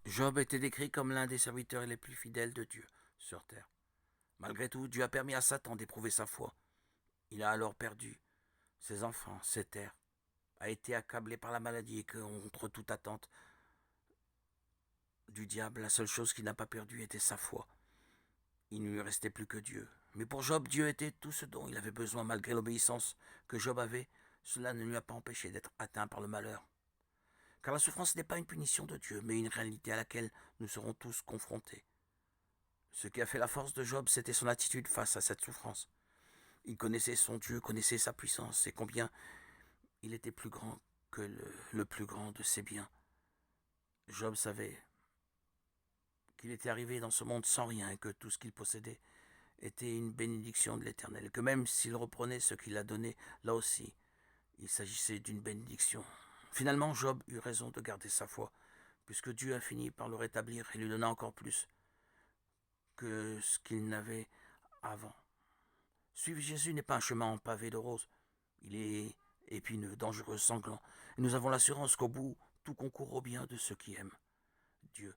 Job était décrit comme l'un des serviteurs les plus fidèles de Dieu sur terre. Malgré tout, Dieu a permis à Satan d'éprouver sa foi. Il a alors perdu ses enfants, ses terres, a été accablé par la maladie et contre toute attente du diable, la seule chose qu'il n'a pas perdue était sa foi. Il ne lui restait plus que Dieu. Mais pour Job, Dieu était tout ce dont il avait besoin malgré l'obéissance que Job avait. Cela ne lui a pas empêché d'être atteint par le malheur. Car la souffrance n'est pas une punition de Dieu, mais une réalité à laquelle nous serons tous confrontés. Ce qui a fait la force de Job, c'était son attitude face à cette souffrance. Il connaissait son Dieu, connaissait sa puissance et combien il était plus grand que le plus grand de ses biens. Job savait qu'il était arrivé dans ce monde sans rien et que tout ce qu'il possédait était une bénédiction de l'Éternel, que même s'il reprenait ce qu'il a donné, là aussi, il s'agissait d'une bénédiction. Finalement, Job eut raison de garder sa foi, puisque Dieu a fini par le rétablir et lui donna encore plus que ce qu'il n'avait avant. Suivre Jésus n'est pas un chemin en pavé de roses. Il est épineux, dangereux, sanglant. Et nous avons l'assurance qu'au bout, tout concourt au bien de ceux qui aiment Dieu.